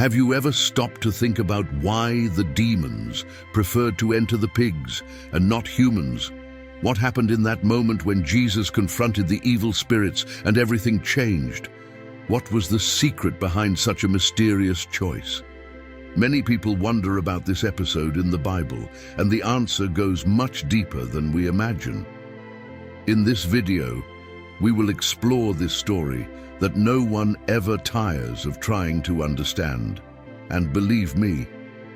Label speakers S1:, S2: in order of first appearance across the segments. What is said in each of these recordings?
S1: Have you ever stopped to think about why the demons preferred to enter the pigs and not humans? What happened in that moment when Jesus confronted the evil spirits and everything changed? What was the secret behind such a mysterious choice? Many people wonder about this episode in the Bible, and the answer goes much deeper than we imagine. In this video, we will explore this story that no one ever tires of trying to understand. And believe me,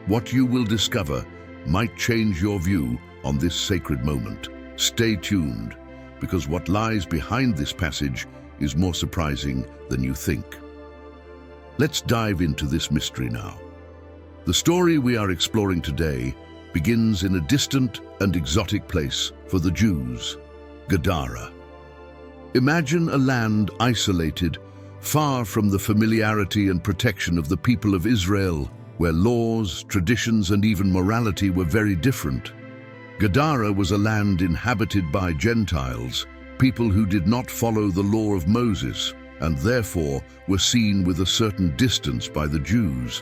S1: what you will discover might change your view on this sacred moment. Stay tuned, because what lies behind this passage is more surprising than you think. Let's dive into this mystery now. The story we are exploring today begins in a distant and exotic place for the Jews, Gadara. Imagine a land isolated, far from the familiarity and protection of the people of Israel, where laws, traditions, and even morality were very different. Gadara was a land inhabited by Gentiles, people who did not follow the law of Moses, and therefore were seen with a certain distance by the Jews.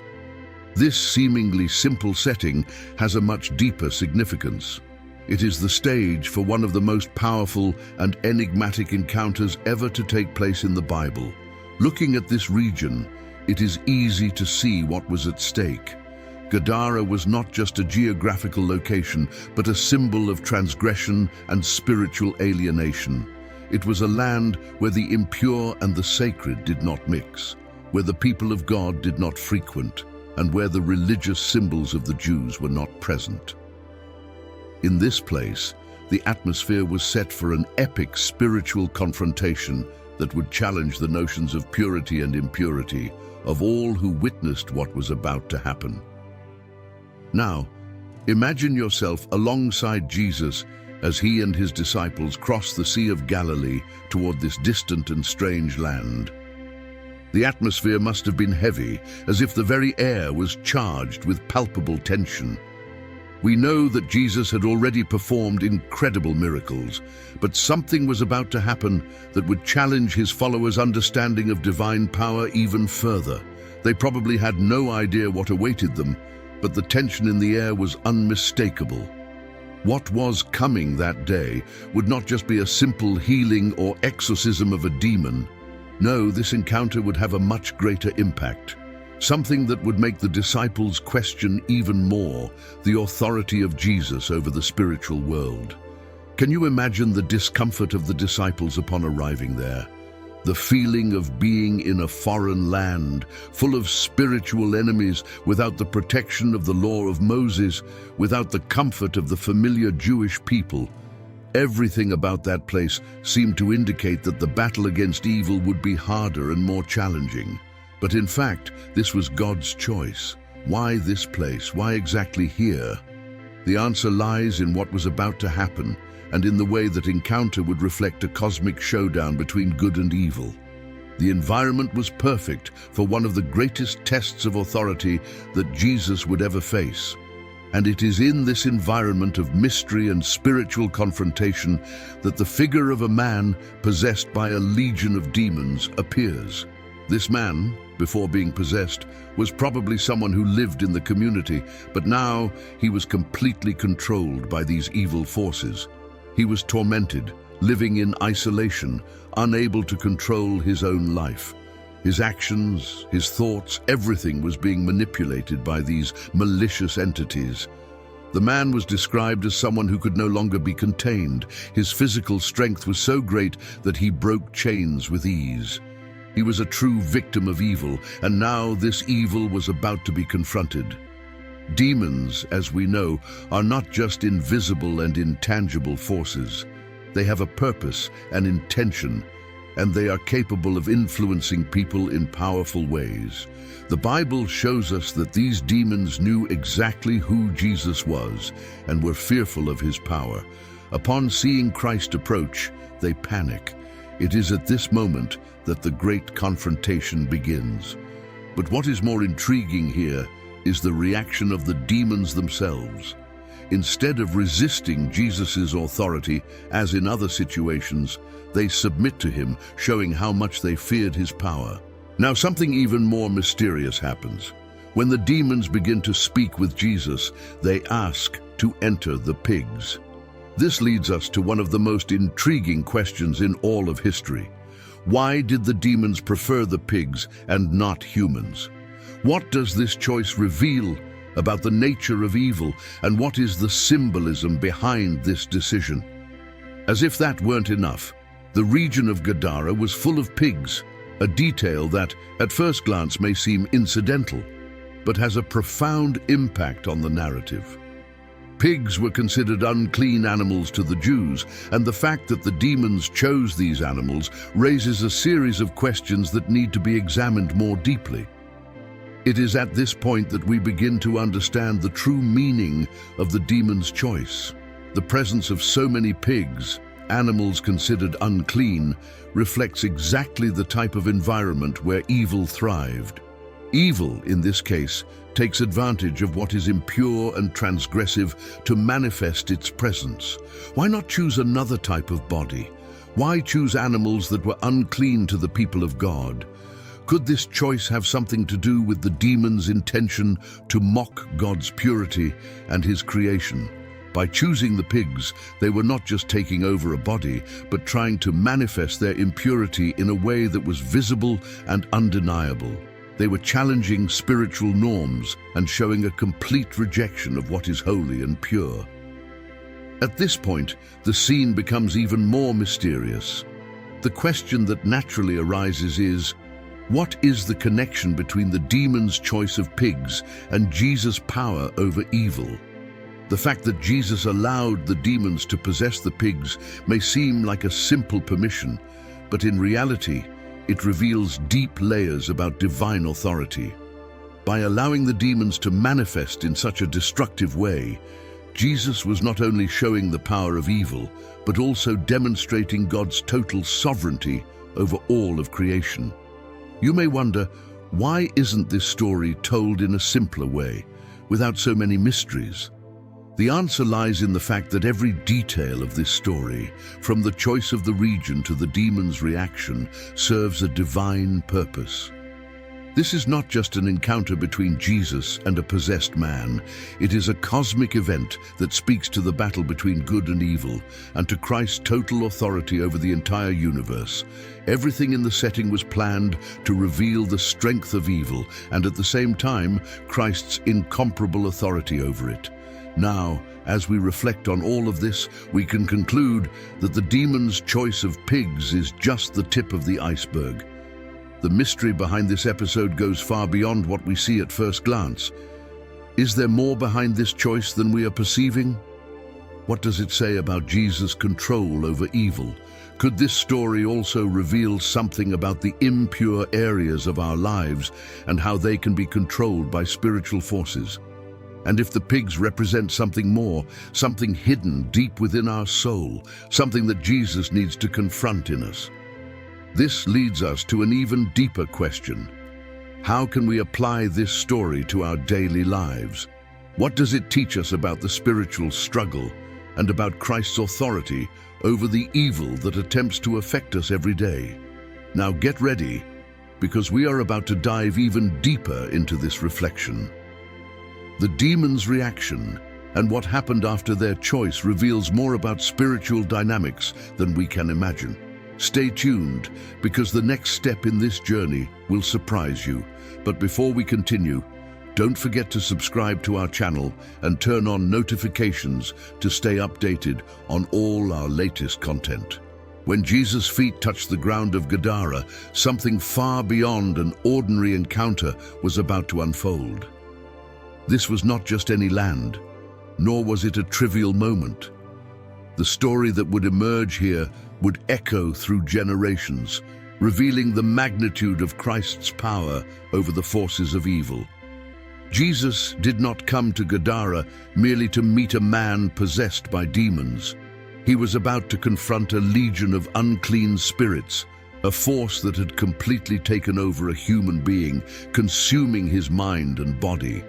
S1: This seemingly simple setting has a much deeper significance. It is the stage for one of the most powerful and enigmatic encounters ever to take place in the Bible. Looking at this region, it is easy to see what was at stake. Gadara was not just a geographical location, but a symbol of transgression and spiritual alienation. It was a land where the impure and the sacred did not mix, where the people of God did not frequent, and where the religious symbols of the Jews were not present. In this place, the atmosphere was set for an epic spiritual confrontation that would challenge the notions of purity and impurity of all who witnessed what was about to happen. Now, imagine yourself alongside Jesus as he and his disciples cross the Sea of Galilee toward this distant and strange land. The atmosphere must have been heavy, as if the very air was charged with palpable tension. We know that Jesus had already performed incredible miracles, but something was about to happen that would challenge his followers' understanding of divine power even further. They probably had no idea what awaited them, but the tension in the air was unmistakable. What was coming that day would not just be a simple healing or exorcism of a demon. No, this encounter would have a much greater impact. Something that would make the disciples question even more the authority of Jesus over the spiritual world. Can you imagine the discomfort of the disciples upon arriving there? The feeling of being in a foreign land, full of spiritual enemies, without the protection of the law of Moses, without the comfort of the familiar Jewish people. Everything about that place seemed to indicate that the battle against evil would be harder and more challenging. But in fact, this was God's choice. Why this place? Why exactly here? The answer lies in what was about to happen, and in the way that encounter would reflect a cosmic showdown between good and evil. The environment was perfect for one of the greatest tests of authority that Jesus would ever face. And it is in this environment of mystery and spiritual confrontation that the figure of a man possessed by a legion of demons appears. This man, before being possessed, was probably someone who lived in the community, but now he was completely controlled by these evil forces. He was tormented, living in isolation, unable to control his own life. His actions, his thoughts, everything was being manipulated by these malicious entities. The man was described as someone who could no longer be contained. His physical strength was so great that he broke chains with ease. He was a true victim of evil, and now this evil was about to be confronted. Demons, as we know, are not just invisible and intangible forces. They have a purpose, an intention, and they are capable of influencing people in powerful ways. The Bible shows us that these demons knew exactly who Jesus was and were fearful of his power. Upon seeing Christ approach, they panic. It is at this moment that the great confrontation begins. But what is more intriguing here is the reaction of the demons themselves. Instead of resisting Jesus' authority, as in other situations, they submit to him, showing how much they feared his power. Now something even more mysterious happens. When the demons begin to speak with Jesus, they ask to enter the pigs. This leads us to one of the most intriguing questions in all of history. Why did the demons prefer the pigs and not humans? What does this choice reveal about the nature of evil, and what is the symbolism behind this decision? As if that weren't enough, the region of Gadara was full of pigs, a detail that, at first glance, may seem incidental, but has a profound impact on the narrative. Pigs were considered unclean animals to the Jews, and the fact that the demons chose these animals raises a series of questions that need to be examined more deeply. It is at this point that we begin to understand the true meaning of the demon's choice. The presence of so many pigs, animals considered unclean, reflects exactly the type of environment where evil thrived. Evil, in this case, takes advantage of what is impure and transgressive to manifest its presence. Why not choose another type of body? Why choose animals that were unclean to the people of God? Could this choice have something to do with the demon's intention to mock God's purity and his creation? By choosing the pigs, they were not just taking over a body, but trying to manifest their impurity in a way that was visible and undeniable. They were challenging spiritual norms and showing a complete rejection of what is holy and pure. At this point, the scene becomes even more mysterious. The question that naturally arises is, what is the connection between the demon's choice of pigs and Jesus' power over evil? The fact that Jesus allowed the demons to possess the pigs may seem like a simple permission, but in reality, it reveals deep layers about divine authority. By allowing the demons to manifest in such a destructive way, Jesus was not only showing the power of evil, but also demonstrating God's total sovereignty over all of creation. You may wonder, why isn't this story told in a simpler way, without so many mysteries? The answer lies in the fact that every detail of this story, from the choice of the region to the demon's reaction, serves a divine purpose. This is not just an encounter between Jesus and a possessed man. It is a cosmic event that speaks to the battle between good and evil, and to Christ's total authority over the entire universe. Everything in the setting was planned to reveal the strength of evil, and at the same time, Christ's incomparable authority over it. Now, as we reflect on all of this, we can conclude that the demon's choice of pigs is just the tip of the iceberg. The mystery behind this episode goes far beyond what we see at first glance. Is there more behind this choice than we are perceiving? What does it say about Jesus' control over evil? Could this story also reveal something about the impure areas of our lives and how they can be controlled by spiritual forces? And if the pigs represent something more, something hidden deep within our soul, something that Jesus needs to confront in us? This leads us to an even deeper question. How can we apply this story to our daily lives? What does it teach us about the spiritual struggle and about Christ's authority over the evil that attempts to affect us every day? Now get ready, because we are about to dive even deeper into this reflection. The demon's reaction and what happened after their choice reveals more about spiritual dynamics than we can imagine. Stay tuned, because the next step in this journey will surprise you. But before we continue, don't forget to subscribe to our channel and turn on notifications to stay updated on all our latest content. When Jesus' feet touched the ground of Gadara, something far beyond an ordinary encounter was about to unfold. This was not just any land, nor was it a trivial moment. The story that would emerge here would echo through generations, revealing the magnitude of Christ's power over the forces of evil. Jesus did not come to Gadara merely to meet a man possessed by demons. He was about to confront a legion of unclean spirits, a force that had completely taken over a human being, consuming his mind and body.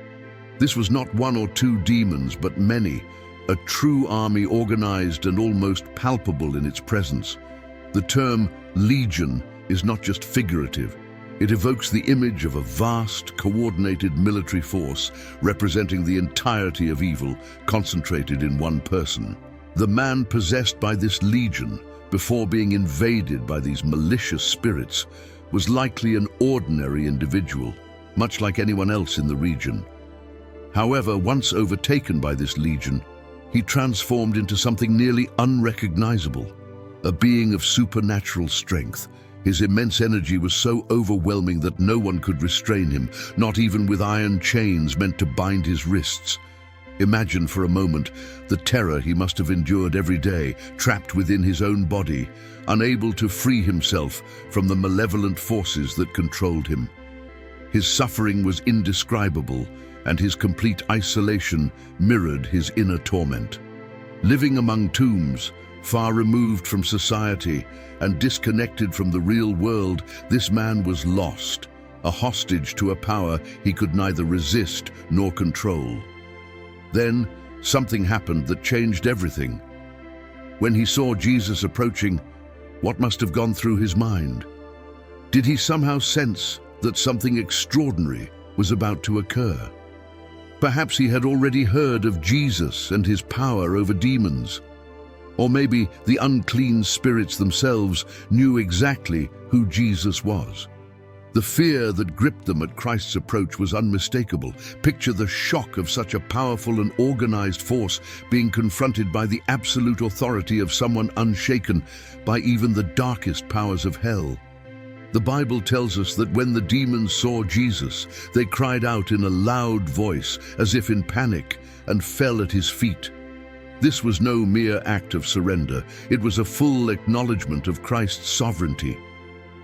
S1: This was not one or two demons, but many, a true army organized and almost palpable in its presence. The term legion is not just figurative. It evokes the image of a vast, coordinated military force representing the entirety of evil concentrated in one person. The man possessed by this legion, before being invaded by these malicious spirits, was likely an ordinary individual, much like anyone else in the region. However, once overtaken by this legion, he transformed into something nearly unrecognizable, a being of supernatural strength. His immense energy was so overwhelming that no one could restrain him, not even with iron chains meant to bind his wrists. Imagine for a moment the terror he must have endured every day, trapped within his own body, unable to free himself from the malevolent forces that controlled him. His suffering was indescribable, and his complete isolation mirrored his inner torment. Living among tombs, far removed from society and disconnected from the real world, this man was lost, a hostage to a power he could neither resist nor control. Then, something happened that changed everything. When he saw Jesus approaching, what must have gone through his mind? Did he somehow sense that something extraordinary was about to occur? Perhaps he had already heard of Jesus and his power over demons. Or maybe the unclean spirits themselves knew exactly who Jesus was. The fear that gripped them at Christ's approach was unmistakable. Picture the shock of such a powerful and organized force being confronted by the absolute authority of someone unshaken by even the darkest powers of hell. The Bible tells us that when the demons saw Jesus, they cried out in a loud voice, as if in panic, and fell at his feet. This was no mere act of surrender. It was a full acknowledgement of Christ's sovereignty.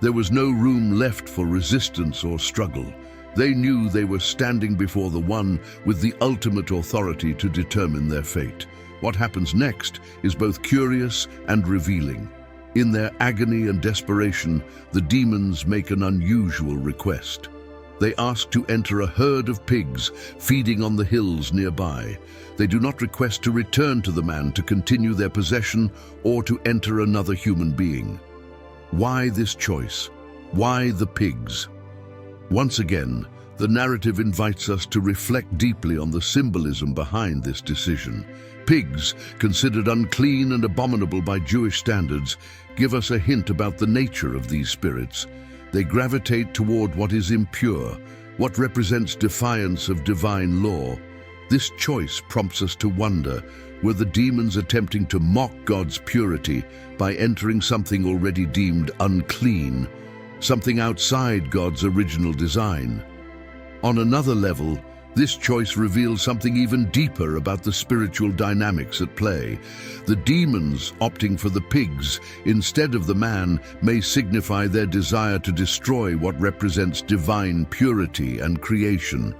S1: There was no room left for resistance or struggle. They knew they were standing before the one with the ultimate authority to determine their fate. What happens next is both curious and revealing. In their agony and desperation, the demons make an unusual request. They ask to enter a herd of pigs feeding on the hills nearby. They do not request to return to the man to continue their possession or to enter another human being. Why this choice? Why the pigs? Once again, the narrative invites us to reflect deeply on the symbolism behind this decision. Pigs, considered unclean and abominable by Jewish standards, give us a hint about the nature of these spirits. They gravitate toward what is impure, what represents defiance of divine law. This choice prompts us to wonder, were the demons attempting to mock God's purity by entering something already deemed unclean, something outside God's original design? On another level, this choice reveals something even deeper about the spiritual dynamics at play. The demons opting for the pigs instead of the man may signify their desire to destroy what represents divine purity and creation.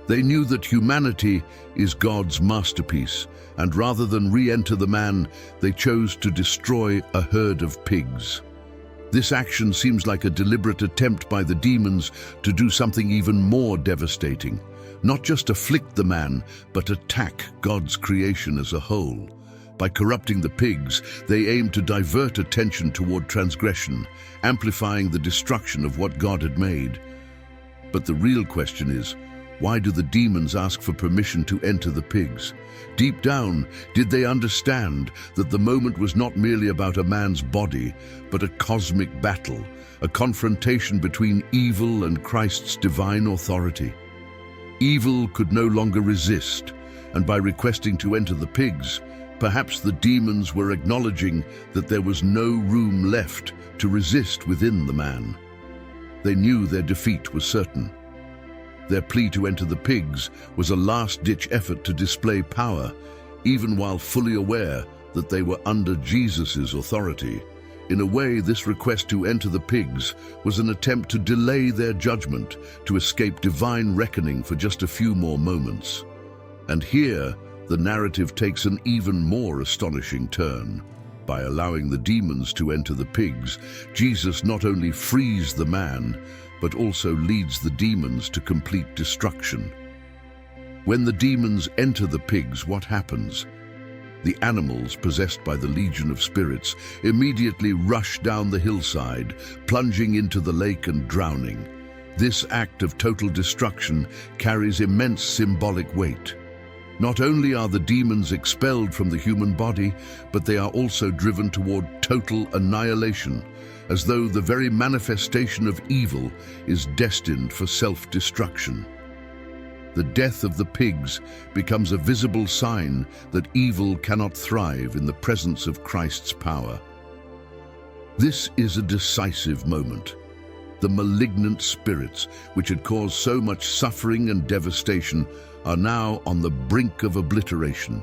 S1: They knew that humanity is God's masterpiece, and rather than re-enter the man, they chose to destroy a herd of pigs. This action seems like a deliberate attempt by the demons to do something even more devastating. Not just afflict the man, but attack God's creation as a whole. By corrupting the pigs, they aim to divert attention toward transgression, amplifying the destruction of what God had made. But the real question is, why do the demons ask for permission to enter the pigs? Deep down, did they understand that the moment was not merely about a man's body, but a cosmic battle, a confrontation between evil and Christ's divine authority? Evil could no longer resist, and by requesting to enter the pigs, perhaps the demons were acknowledging that there was no room left to resist within the man. They knew their defeat was certain. Their plea to enter the pigs was a last-ditch effort to display power, even while fully aware that they were under Jesus' authority. In a way, this request to enter the pigs was an attempt to delay their judgment, to escape divine reckoning for just a few more moments. And here, the narrative takes an even more astonishing turn. By allowing the demons to enter the pigs, Jesus not only frees the man, but also leads the demons to complete destruction. When the demons enter the pigs, what happens? The animals, possessed by the legion of spirits, immediately rush down the hillside, plunging into the lake and drowning. This act of total destruction carries immense symbolic weight. Not only are the demons expelled from the human body, but they are also driven toward total annihilation, as though the very manifestation of evil is destined for self-destruction. The death of the pigs becomes a visible sign that evil cannot thrive in the presence of Christ's power. This is a decisive moment. The malignant spirits, which had caused so much suffering and devastation, are now on the brink of obliteration.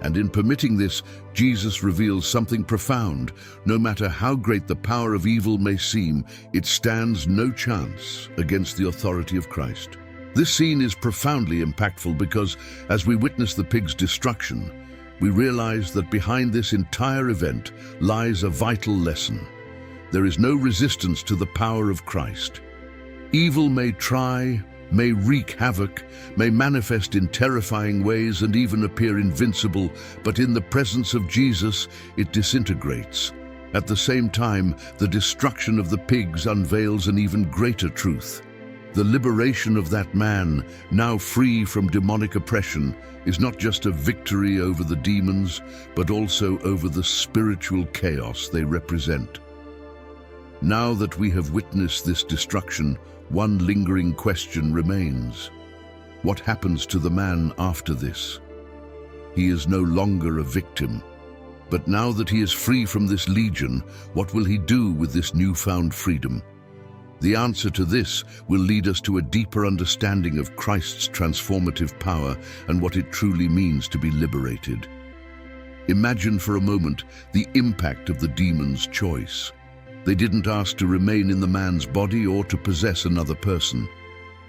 S1: And in permitting this, Jesus reveals something profound. No matter how great the power of evil may seem, it stands no chance against the authority of Christ. This scene is profoundly impactful because, as we witness the pig's destruction, we realize that behind this entire event lies a vital lesson. There is no resistance to the power of Christ. Evil may try, may wreak havoc, may manifest in terrifying ways and even appear invincible, but in the presence of Jesus, it disintegrates. At the same time, the destruction of the pigs unveils an even greater truth. The liberation of that man, now free from demonic oppression, is not just a victory over the demons, but also over the spiritual chaos they represent. Now that we have witnessed this destruction, one lingering question remains. What happens to the man after this? He is no longer a victim. But now that he is free from this legion, what will he do with this newfound freedom? The answer to this will lead us to a deeper understanding of Christ's transformative power and what it truly means to be liberated. Imagine for a moment the impact of the demon's choice. They didn't ask to remain in the man's body or to possess another person.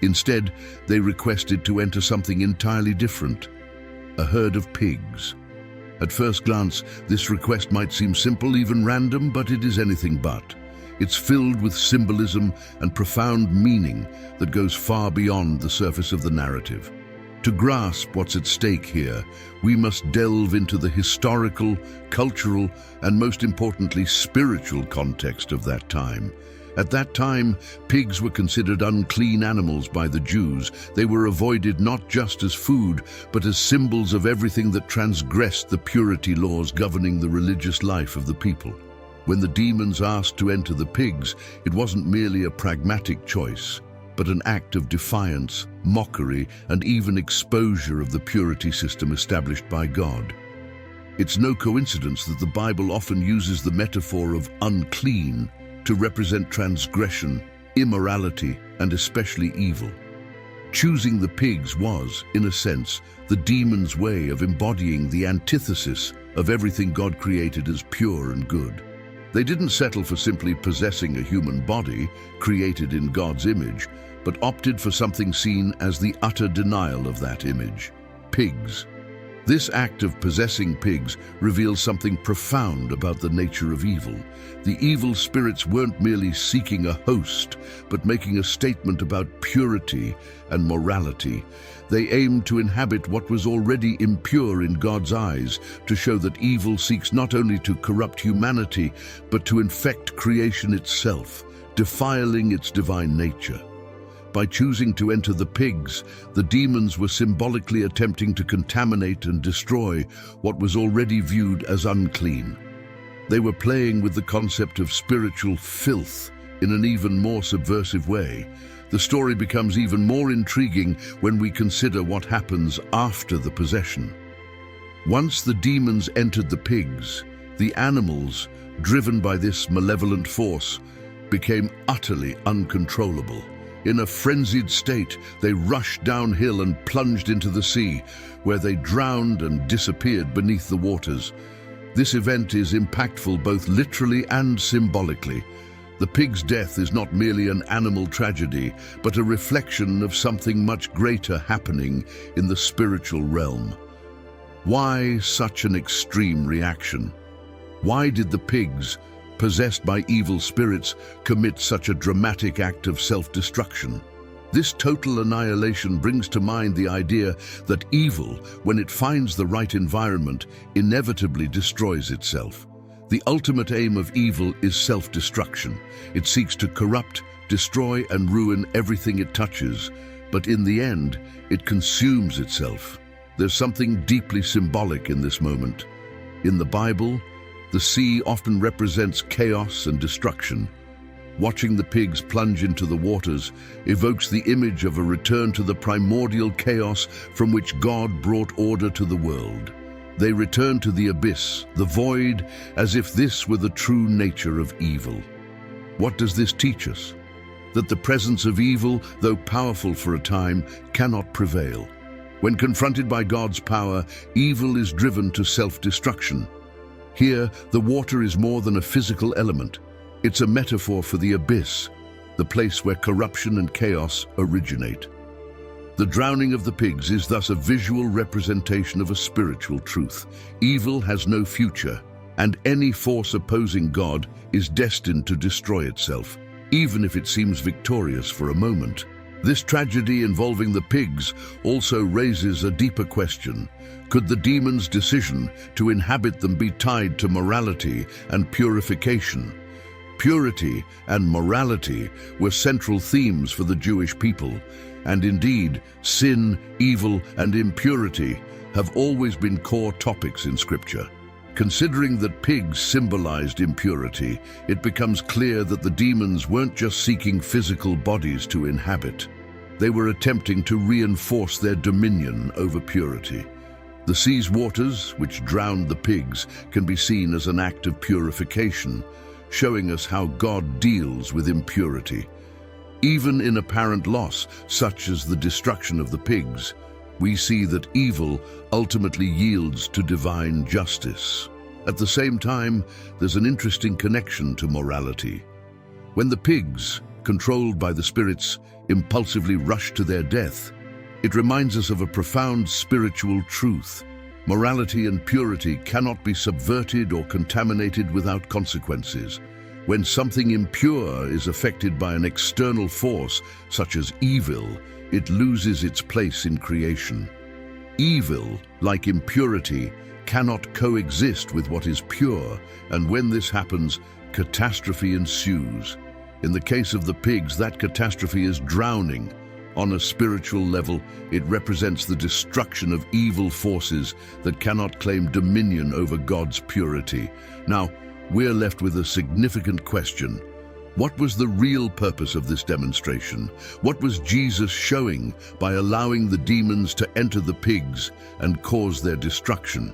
S1: Instead, they requested to enter something entirely different, a herd of pigs. At first glance, this request might seem simple, even random, but it is anything but. It's filled with symbolism and profound meaning that goes far beyond the surface of the narrative. To grasp what's at stake here, we must delve into the historical, cultural, and most importantly, spiritual context of that time. At that time, pigs were considered unclean animals by the Jews. They were avoided not just as food, but as symbols of everything that transgressed the purity laws governing the religious life of the people. When the demons asked to enter the pigs, it wasn't merely a pragmatic choice, but an act of defiance, mockery, and even exposure of the purity system established by God. It's no coincidence that the Bible often uses the metaphor of unclean to represent transgression, immorality, and especially evil. Choosing the pigs was, in a sense, the demon's way of embodying the antithesis of everything God created as pure and good. They didn't settle for simply possessing a human body created in God's image, but opted for something seen as the utter denial of that image: pigs. This act of possessing pigs reveals something profound about the nature of evil. The evil spirits weren't merely seeking a host, but making a statement about purity and morality. They aimed to inhabit what was already impure in God's eyes, to show that evil seeks not only to corrupt humanity, but to infect creation itself, defiling its divine nature. By choosing to enter the pigs, the demons were symbolically attempting to contaminate and destroy what was already viewed as unclean. They were playing with the concept of spiritual filth in an even more subversive way. The story becomes even more intriguing when we consider what happens after the possession. Once the demons entered the pigs, the animals, driven by this malevolent force, became utterly uncontrollable. In a frenzied state, they rushed downhill and plunged into the sea, where they drowned and disappeared beneath the waters. This event is impactful both literally and symbolically. The pig's death is not merely an animal tragedy, but a reflection of something much greater happening in the spiritual realm. Why such an extreme reaction? Why did the pigs, possessed by evil spirits, commit such a dramatic act of self-destruction? This total annihilation brings to mind the idea that evil, when it finds the right environment, inevitably destroys itself. The ultimate aim of evil is self-destruction. It seeks to corrupt, destroy, and ruin everything it touches, but in the end, it consumes itself. There's something deeply symbolic in this moment. In the Bible, the sea often represents chaos and destruction. Watching the pigs plunge into the waters evokes the image of a return to the primordial chaos from which God brought order to the world. They return to the abyss, the void, as if this were the true nature of evil. What does this teach us? That the presence of evil, though powerful for a time, cannot prevail. When confronted by God's power, evil is driven to self-destruction. Here, the water is more than a physical element. It's a metaphor for the abyss, the place where corruption and chaos originate. The drowning of the pigs is thus a visual representation of a spiritual truth. Evil has no future, and any force opposing God is destined to destroy itself, even if it seems victorious for a moment. This tragedy involving the pigs also raises a deeper question. Could the demons' decision to inhabit them be tied to morality and purification? Purity and morality were central themes for the Jewish people, and indeed, sin, evil, and impurity have always been core topics in Scripture. Considering that pigs symbolized impurity, it becomes clear that the demons weren't just seeking physical bodies to inhabit. They were attempting to reinforce their dominion over purity. The sea's waters, which drowned the pigs, can be seen as an act of purification, showing us how God deals with impurity. Even in apparent loss, such as the destruction of the pigs, we see that evil ultimately yields to divine justice. At the same time, there's an interesting connection to morality. When the pigs, controlled by the spirits, impulsively rush to their death, it reminds us of a profound spiritual truth. Morality and purity cannot be subverted or contaminated without consequences. When something impure is affected by an external force, such as evil, it loses its place in creation. Evil, like impurity, cannot coexist with what is pure, and when this happens, catastrophe ensues. In the case of the pigs, that catastrophe is drowning. On a spiritual level, it represents the destruction of evil forces that cannot claim dominion over God's purity. Now, we're left with a significant question. What was the real purpose of this demonstration? What was Jesus showing by allowing the demons to enter the pigs and cause their destruction?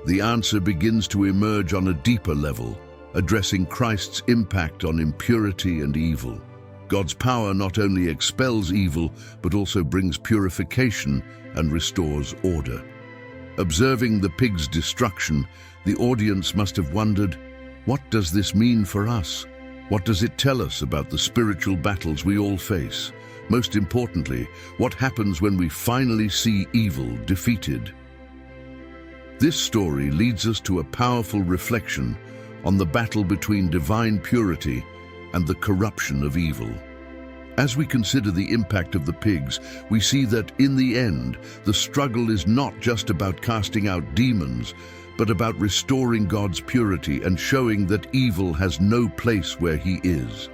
S1: The answer begins to emerge on a deeper level, addressing Christ's impact on impurity and evil. God's power not only expels evil, but also brings purification and restores order. Observing the pigs' destruction, the audience must have wondered, what does this mean for us? What does it tell us about the spiritual battles we all face? Most importantly, what happens when we finally see evil defeated? This story leads us to a powerful reflection on the battle between divine purity and the corruption of evil. As we consider the impact of the pigs, we see that in the end, the struggle is not just about casting out demons, but about restoring God's purity and showing that evil has no place where He is.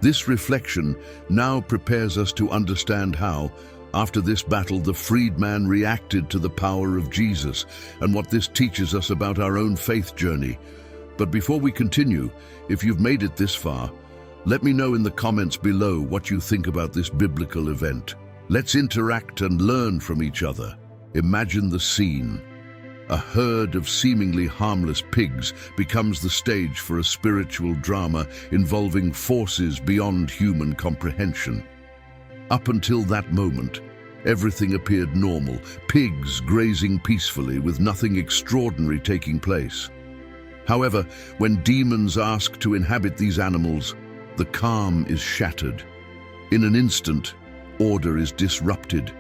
S1: This reflection now prepares us to understand how, after this battle, the freedman reacted to the power of Jesus and what this teaches us about our own faith journey. But before we continue, if you've made it this far, let me know in the comments below what you think about this biblical event. Let's interact and learn from each other. Imagine the scene. A herd of seemingly harmless pigs becomes the stage for a spiritual drama involving forces beyond human comprehension. Up until that moment, everything appeared normal, pigs grazing peacefully with nothing extraordinary taking place. However, when demons ask to inhabit these animals, the calm is shattered. In an instant, order is disrupted.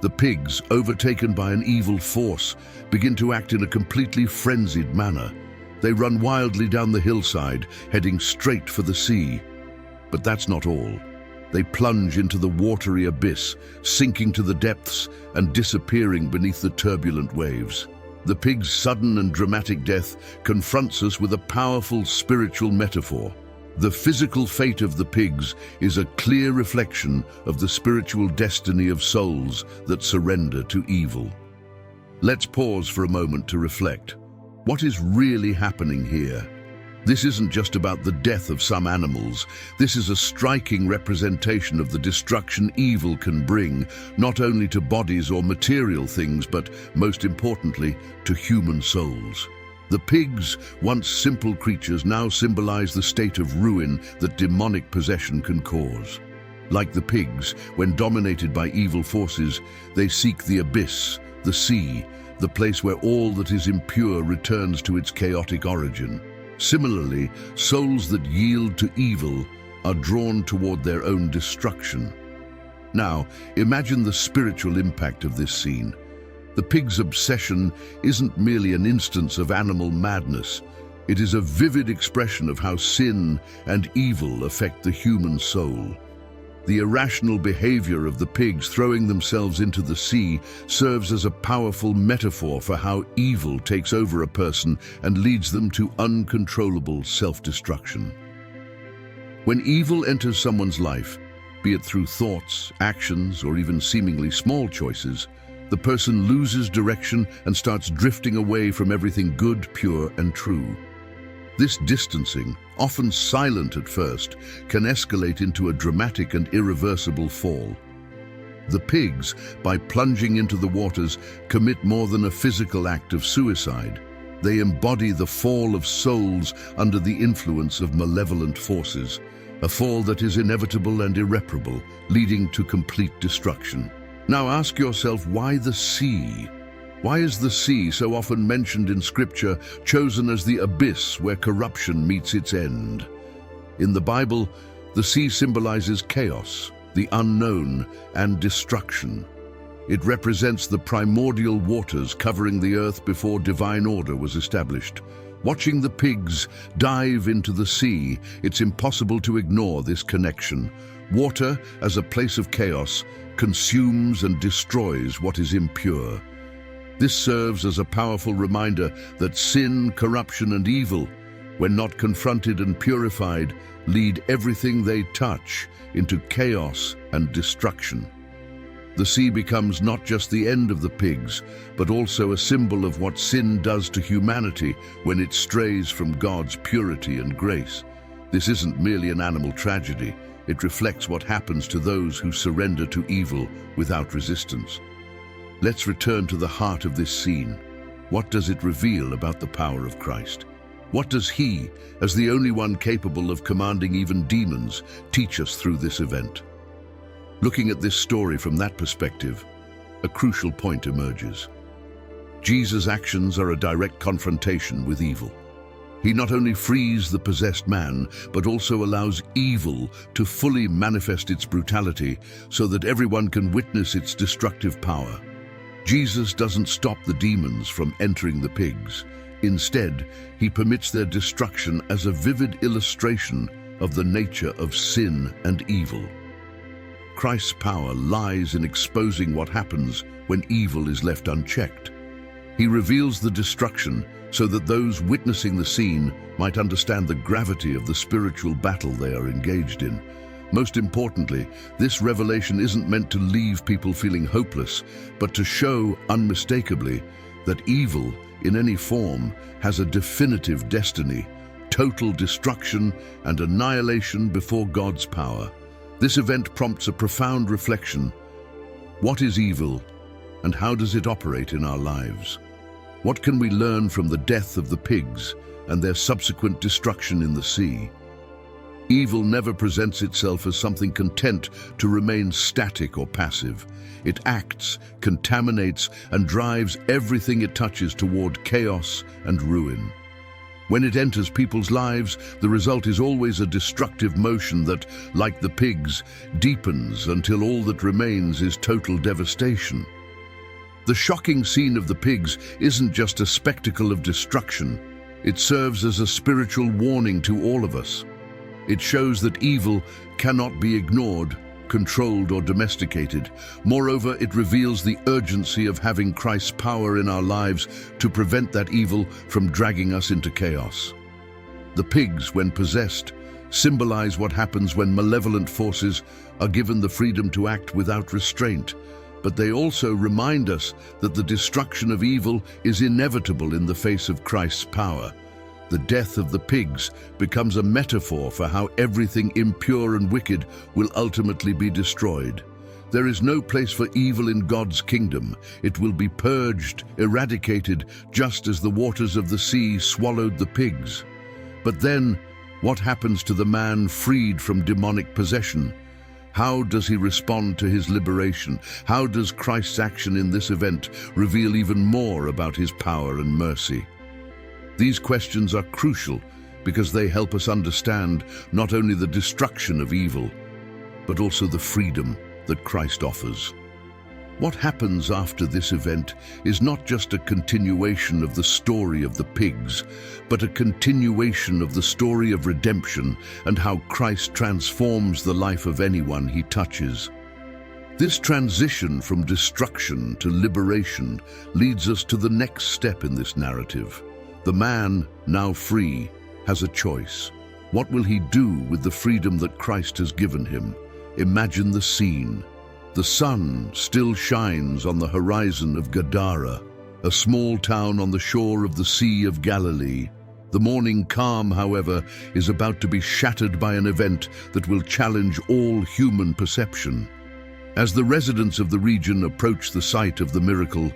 S1: The pigs, overtaken by an evil force, begin to act in a completely frenzied manner. They run wildly down the hillside, heading straight for the sea. But that's not all. They plunge into the watery abyss, sinking to the depths and disappearing beneath the turbulent waves. The pig's sudden and dramatic death confronts us with a powerful spiritual metaphor. The physical fate of the pigs is a clear reflection of the spiritual destiny of souls that surrender to evil. Let's pause for a moment to reflect. What is really happening here? This isn't just about the death of some animals. This is a striking representation of the destruction evil can bring, not only to bodies or material things, but, most importantly, to human souls. The pigs, once simple creatures, now symbolize the state of ruin that demonic possession can cause. Like the pigs, when dominated by evil forces, they seek the abyss, the sea, the place where all that is impure returns to its chaotic origin. Similarly, souls that yield to evil are drawn toward their own destruction. Now, imagine the spiritual impact of this scene. The pig's obsession isn't merely an instance of animal madness. It is a vivid expression of how sin and evil affect the human soul. The irrational behavior of the pigs throwing themselves into the sea serves as a powerful metaphor for how evil takes over a person and leads them to uncontrollable self-destruction. When evil enters someone's life, be it through thoughts, actions, or even seemingly small choices, the person loses direction and starts drifting away from everything good, pure, and true. This distancing, often silent at first, can escalate into a dramatic and irreversible fall. The pigs, by plunging into the waters, commit more than a physical act of suicide. They embody the fall of souls under the influence of malevolent forces, a fall that is inevitable and irreparable, leading to complete destruction. Now ask yourself, why the sea? Why is the sea so often mentioned in Scripture, chosen as the abyss where corruption meets its end? In the Bible, the sea symbolizes chaos, the unknown, and destruction. It represents the primordial waters covering the earth before divine order was established. Watching the pigs dive into the sea, it's impossible to ignore this connection. Water, as a place of chaos, consumes and destroys what is impure. This serves as a powerful reminder that sin, corruption, and evil, when not confronted and purified, lead everything they touch into chaos and destruction. The sea becomes not just the end of the pigs, but also a symbol of what sin does to humanity when it strays from God's purity and grace. This isn't merely an animal tragedy. It reflects what happens to those who surrender to evil without resistance. Let's return to the heart of this scene. What does it reveal about the power of Christ? What does He, as the only one capable of commanding even demons, teach us through this event? Looking at this story from that perspective, a crucial point emerges. Jesus' actions are a direct confrontation with evil. He not only frees the possessed man, but also allows evil to fully manifest its brutality so that everyone can witness its destructive power. Jesus doesn't stop the demons from entering the pigs. Instead, He permits their destruction as a vivid illustration of the nature of sin and evil. Christ's power lies in exposing what happens when evil is left unchecked. He reveals the destruction so that those witnessing the scene might understand the gravity of the spiritual battle they are engaged in. Most importantly, this revelation isn't meant to leave people feeling hopeless, but to show unmistakably that evil, in any form, has a definitive destiny, total destruction and annihilation before God's power. This event prompts a profound reflection. What is evil, and how does it operate in our lives? What can we learn from the death of the pigs and their subsequent destruction in the sea? Evil never presents itself as something content to remain static or passive. It acts, contaminates, and drives everything it touches toward chaos and ruin. When it enters people's lives, the result is always a destructive motion that, like the pigs, deepens until all that remains is total devastation. The shocking scene of the pigs isn't just a spectacle of destruction. It serves as a spiritual warning to all of us. It shows that evil cannot be ignored controlled, or domesticated. Moreover, it reveals the urgency of having Christ's power in our lives to prevent that evil from dragging us into chaos. The pigs, when possessed, symbolize what happens when malevolent forces are given the freedom to act without restraint, but they also remind us that the destruction of evil is inevitable in the face of Christ's power. The death of the pigs becomes a metaphor for how everything impure and wicked will ultimately be destroyed. There is no place for evil in God's kingdom. It will be purged, eradicated, just as the waters of the sea swallowed the pigs. But then, what happens to the man freed from demonic possession? How does he respond to his liberation? How does Christ's action in this event reveal even more about his power and mercy? These questions are crucial because they help us understand not only the destruction of evil, but also the freedom that Christ offers. What happens after this event is not just a continuation of the story of the pigs, but a continuation of the story of redemption and how Christ transforms the life of anyone he touches. This transition from destruction to liberation leads us to the next step in this narrative. The man, now free, has a choice. What will he do with the freedom that Christ has given him? Imagine the scene. The sun still shines on the horizon of Gadara, a small town on the shore of the Sea of Galilee. The morning calm, however, is about to be shattered by an event that will challenge all human perception. As the residents of the region approach the site of the miracle,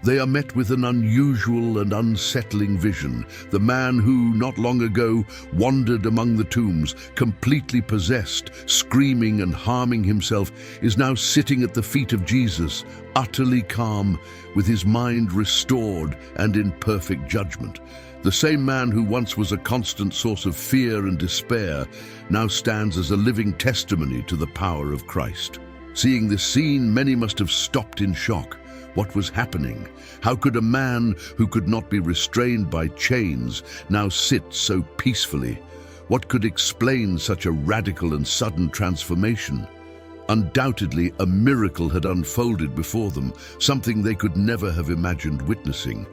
S1: they are met with an unusual and unsettling vision. The man who, not long ago, wandered among the tombs, completely possessed, screaming and harming himself, is now sitting at the feet of Jesus, utterly calm, with his mind restored and in perfect judgment. The same man who once was a constant source of fear and despair now stands as a living testimony to the power of Christ. Seeing this scene, many must have stopped in shock. What was happening? How could a man who could not be restrained by chains now sit so peacefully? What could explain such a radical and sudden transformation? Undoubtedly, a miracle had unfolded before them, something they could never have imagined witnessing.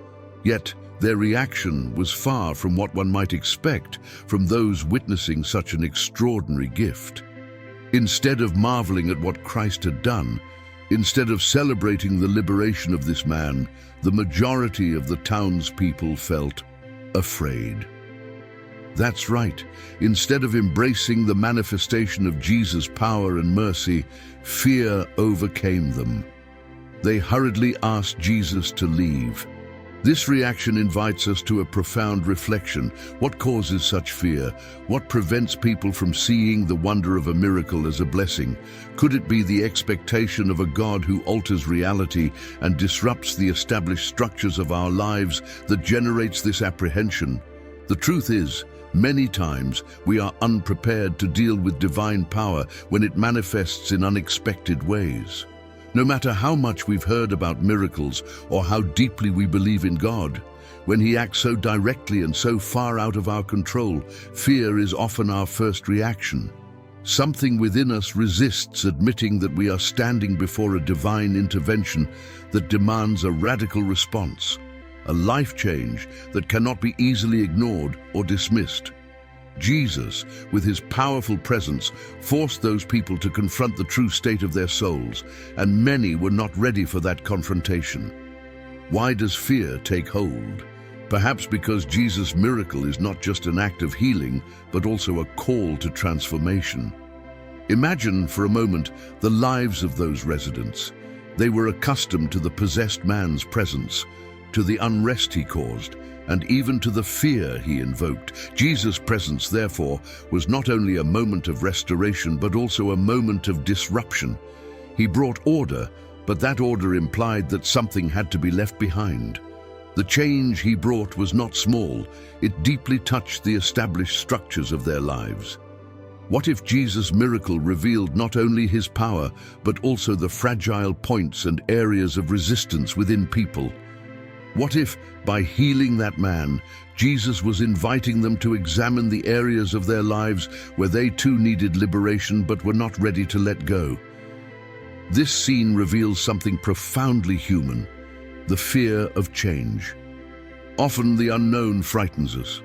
S1: Yet, their reaction was far from what one might expect from those witnessing such an extraordinary gift. Instead of marveling at what Christ had done, instead of celebrating the liberation of this man, the majority of the townspeople felt afraid. That's right. Instead of embracing the manifestation of Jesus' power and mercy, fear overcame them. They hurriedly asked Jesus to leave. This reaction invites us to a profound reflection. What causes such fear? What prevents people from seeing the wonder of a miracle as a blessing? Could it be the expectation of a God who alters reality and disrupts the established structures of our lives that generates this apprehension? The truth is, many times we are unprepared to deal with divine power when it manifests in unexpected ways. No matter how much we've heard about miracles or how deeply we believe in God, when He acts so directly and so far out of our control, fear is often our first reaction. Something within us resists admitting that we are standing before a divine intervention that demands a radical response, a life change that cannot be easily ignored or dismissed. Jesus, with His powerful presence, forced those people to confront the true state of their souls, and many were not ready for that confrontation. Why does fear take hold? Perhaps because Jesus' miracle is not just an act of healing, but also a call to transformation. Imagine for a moment the lives of those residents. They were accustomed to the possessed man's presence, to the unrest he caused, and even to the fear he invoked. Jesus' presence, therefore, was not only a moment of restoration, but also a moment of disruption. He brought order, but that order implied that something had to be left behind. The change He brought was not small. It deeply touched the established structures of their lives. What if Jesus' miracle revealed not only His power, but also the fragile points and areas of resistance within people? What if, by healing that man, Jesus was inviting them to examine the areas of their lives where they too needed liberation but were not ready to let go? This scene reveals something profoundly human: the fear of change. Often the unknown frightens us.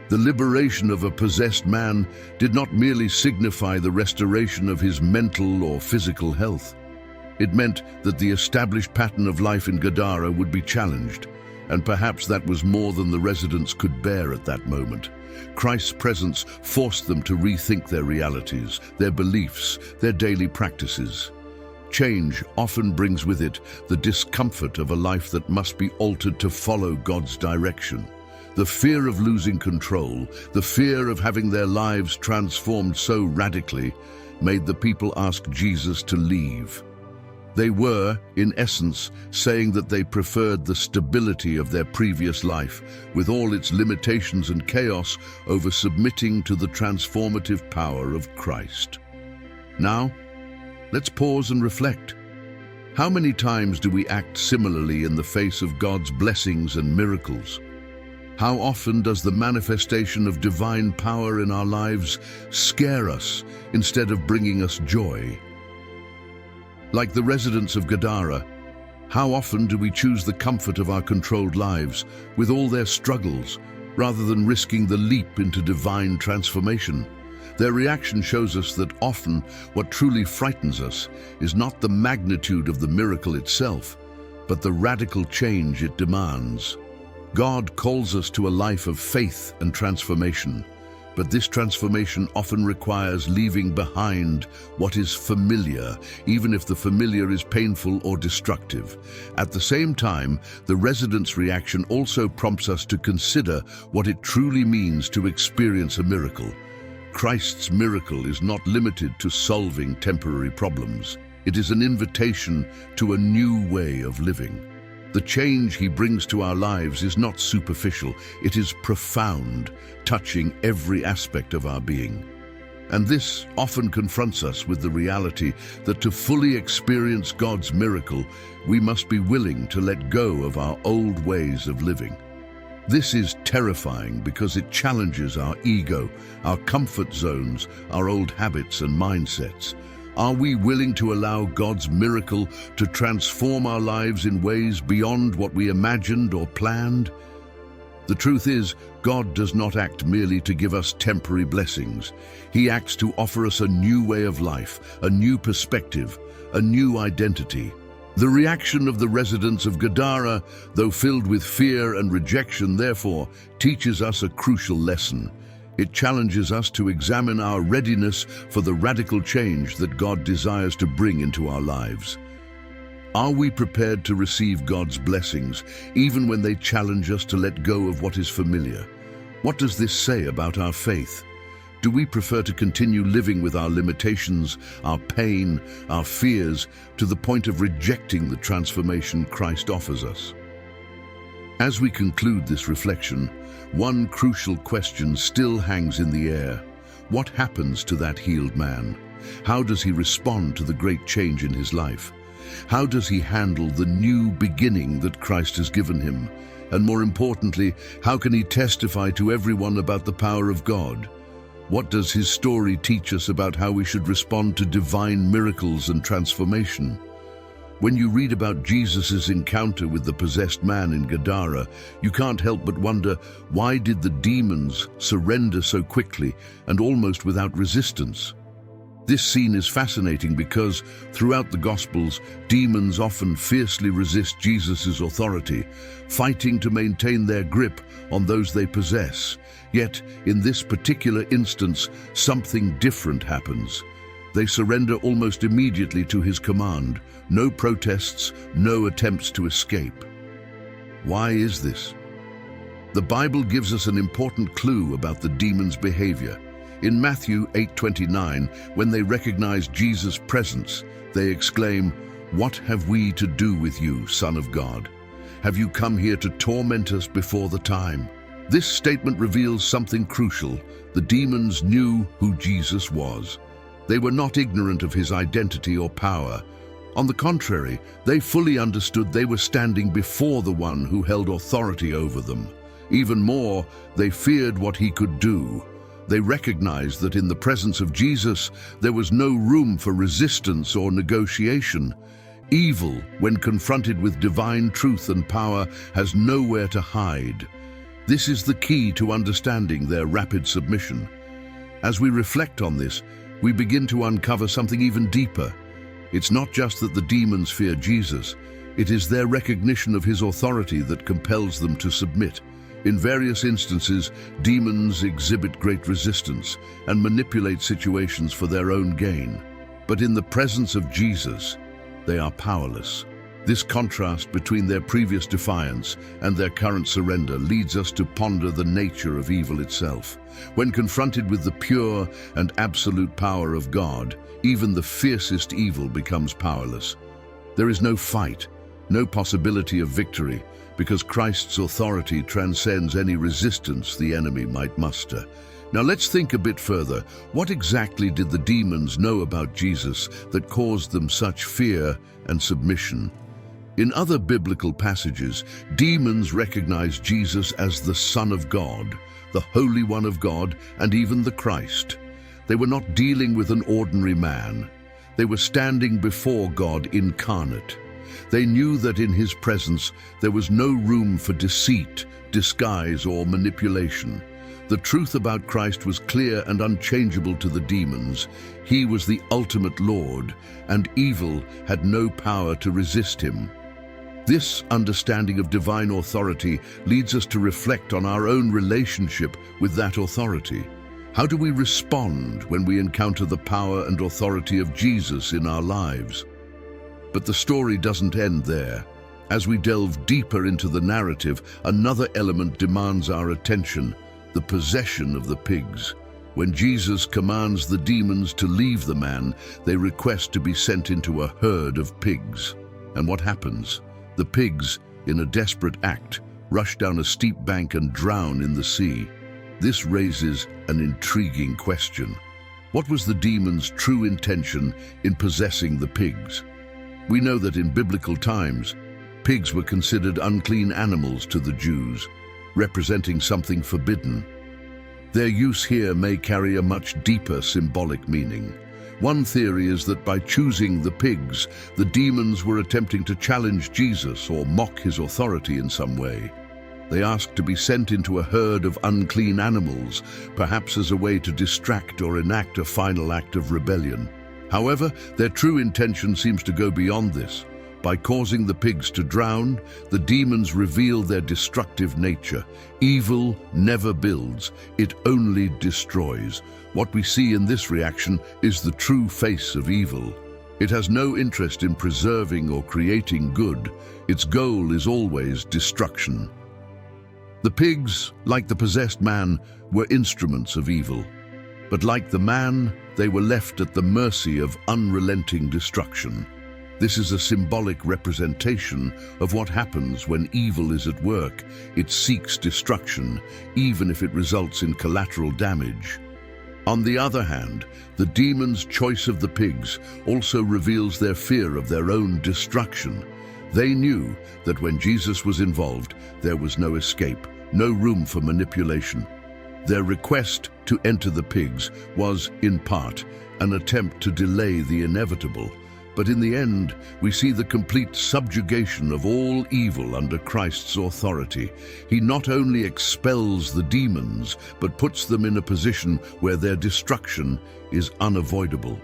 S1: The liberation of a possessed man did not merely signify the restoration of his mental or physical health. It meant that the established pattern of life in Gadara would be challenged, and perhaps that was more than the residents could bear at that moment. Christ's presence forced them to rethink their realities, their beliefs, their daily practices. Change often brings with it the discomfort of a life that must be altered to follow God's direction. The fear of losing control, the fear of having their lives transformed so radically, made the people ask Jesus to leave. They were, in essence, saying that they preferred the stability of their previous life, with all its limitations and chaos, over submitting to the transformative power of Christ. Now, let's pause and reflect. How many times do we act similarly in the face of God's blessings and miracles? How often does the manifestation of divine power in our lives scare us instead of bringing us joy? Like the residents of Gadara, how often do we choose the comfort of our controlled lives with all their struggles, rather than risking the leap into divine transformation? Their reaction shows us that often what truly frightens us is not the magnitude of the miracle itself, but the radical change it demands. God calls us to a life of faith and transformation, but this transformation often requires leaving behind what is familiar, even if the familiar is painful or destructive. At the same time, the residents' reaction also prompts us to consider what it truly means to experience a miracle. Christ's miracle is not limited to solving temporary problems. It is an invitation to a new way of living. The change he brings to our lives is not superficial, it is profound, touching every aspect of our being. And this often confronts us with the reality that to fully experience God's miracle, we must be willing to let go of our old ways of living. This is terrifying because it challenges our ego, our comfort zones, our old habits and mindsets. Are we willing to allow God's miracle to transform our lives in ways beyond what we imagined or planned? The truth is, God does not act merely to give us temporary blessings. He acts to offer us a new way of life, a new perspective, a new identity. The reaction of the residents of Gadara, though filled with fear and rejection, therefore, teaches us a crucial lesson. It challenges us to examine our readiness for the radical change that God desires to bring into our lives. Are we prepared to receive God's blessings, even when they challenge us to let go of what is familiar? What does this say about our faith? Do we prefer to continue living with our limitations, our pain, our fears, to the point of rejecting the transformation Christ offers us? As we conclude this reflection, one crucial question still hangs in the air. What happens to that healed man? How does he respond to the great change in his life? How does he handle the new beginning that Christ has given him? And more importantly, how can he testify to everyone about the power of God? What does his story teach us about how we should respond to divine miracles and transformation? When you read about Jesus' encounter with the possessed man in Gadara, you can't help but wonder, why did the demons surrender so quickly and almost without resistance? This scene is fascinating because, throughout the Gospels, demons often fiercely resist Jesus' authority, fighting to maintain their grip on those they possess. Yet, in this particular instance, something different happens. They surrender almost immediately to his command. No protests, no attempts to escape. Why is this? The Bible gives us an important clue about the demons' behavior. In Matthew 8:29, when they recognize Jesus' presence, they exclaim, "What have we to do with you, Son of God? Have you come here to torment us before the time?" This statement reveals something crucial. The demons knew who Jesus was. They were not ignorant of his identity or power. On the contrary, they fully understood they were standing before the one who held authority over them. Even more, they feared what he could do. They recognized that in the presence of Jesus, there was no room for resistance or negotiation. Evil, when confronted with divine truth and power, has nowhere to hide. This is the key to understanding their rapid submission. As we reflect on this, we begin to uncover something even deeper. It's not just that the demons fear Jesus, it is their recognition of his authority that compels them to submit. In various instances, demons exhibit great resistance and manipulate situations for their own gain. But in the presence of Jesus, they are powerless. This contrast between their previous defiance and their current surrender leads us to ponder the nature of evil itself. When confronted with the pure and absolute power of God, even the fiercest evil becomes powerless. There is no fight, no possibility of victory, because Christ's authority transcends any resistance the enemy might muster. Now let's think a bit further. What exactly did the demons know about Jesus that caused them such fear and submission? In other biblical passages, demons recognized Jesus as the Son of God, the Holy One of God, and even the Christ. They were not dealing with an ordinary man. They were standing before God incarnate. They knew that in his presence there was no room for deceit, disguise, or manipulation. The truth about Christ was clear and unchangeable to the demons. He was the ultimate Lord, and evil had no power to resist him. This understanding of divine authority leads us to reflect on our own relationship with that authority. How do we respond when we encounter the power and authority of Jesus in our lives? But the story doesn't end there. As we delve deeper into the narrative, another element demands our attention: the possession of the pigs. When Jesus commands the demons to leave the man, they request to be sent into a herd of pigs. And what happens? The pigs, in a desperate act, rush down a steep bank and drown in the sea. This raises an intriguing question. What was the demons' true intention in possessing the pigs? We know that in biblical times, pigs were considered unclean animals to the Jews, representing something forbidden. Their use here may carry a much deeper symbolic meaning. One theory is that by choosing the pigs, the demons were attempting to challenge Jesus or mock his authority in some way. They asked to be sent into a herd of unclean animals, perhaps as a way to distract or enact a final act of rebellion. However, their true intention seems to go beyond this. By causing the pigs to drown, the demons reveal their destructive nature. Evil never builds, it only destroys. What we see in this reaction is the true face of evil. It has no interest in preserving or creating good. Its goal is always destruction. The pigs, like the possessed man, were instruments of evil. But like the man, they were left at the mercy of unrelenting destruction. This is a symbolic representation of what happens when evil is at work. It seeks destruction, even if it results in collateral damage. On the other hand, the demons' choice of the pigs also reveals their fear of their own destruction. They knew that when Jesus was involved, there was no escape, no room for manipulation. Their request to enter the pigs was, in part, an attempt to delay the inevitable. But in the end, we see the complete subjugation of all evil under Christ's authority. He not only expels the demons, but puts them in a position where their destruction is unavoidable.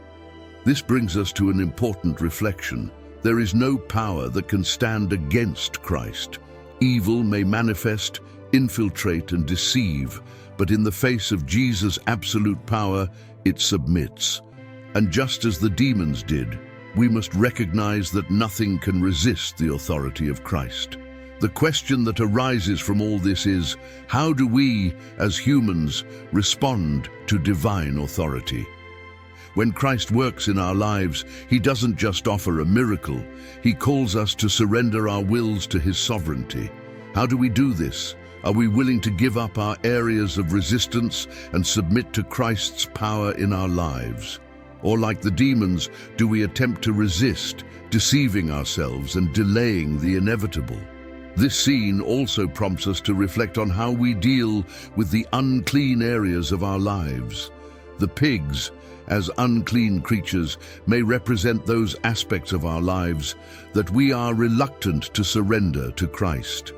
S1: This brings us to an important reflection. There is no power that can stand against Christ. Evil may manifest, infiltrate, and deceive, but in the face of Jesus' absolute power, it submits. And just as the demons did, we must recognize that nothing can resist the authority of Christ. The question that arises from all this is, how do we, as humans, respond to divine authority? When Christ works in our lives, he doesn't just offer a miracle. He calls us to surrender our wills to his sovereignty. How do we do this? Are we willing to give up our areas of resistance and submit to Christ's power in our lives? Or like the demons, do we attempt to resist, deceiving ourselves and delaying the inevitable. This scene also prompts us to reflect on how we deal with the unclean areas of our lives. The pigs, as unclean creatures, may represent those aspects of our lives that we are reluctant to surrender to Christ.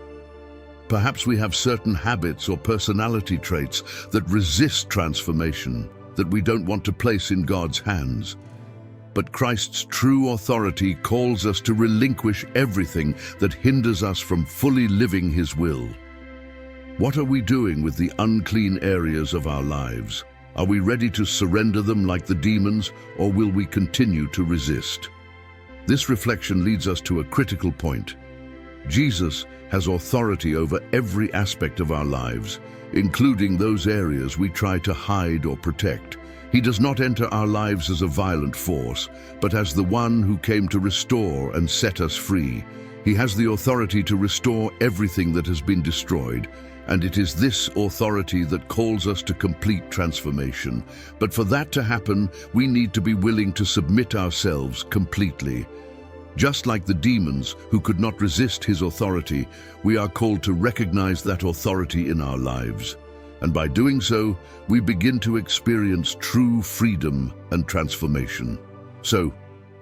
S1: Perhaps we have certain habits or personality traits that resist transformation, that we don't want to place in God's hands. But Christ's true authority calls us to relinquish everything that hinders us from fully living His will. What are we doing with the unclean areas of our lives? Are we ready to surrender them like the demons, or will we continue to resist? This reflection leads us to a critical point. Jesus has authority over every aspect of our lives, including those areas we try to hide or protect. He does not enter our lives as a violent force, but as the one who came to restore and set us free. He has the authority to restore everything that has been destroyed, and it is this authority that calls us to complete transformation. But for that to happen, we need to be willing to submit ourselves completely. Just like the demons who could not resist His authority, we are called to recognize that authority in our lives. And by doing so, we begin to experience true freedom and transformation. So,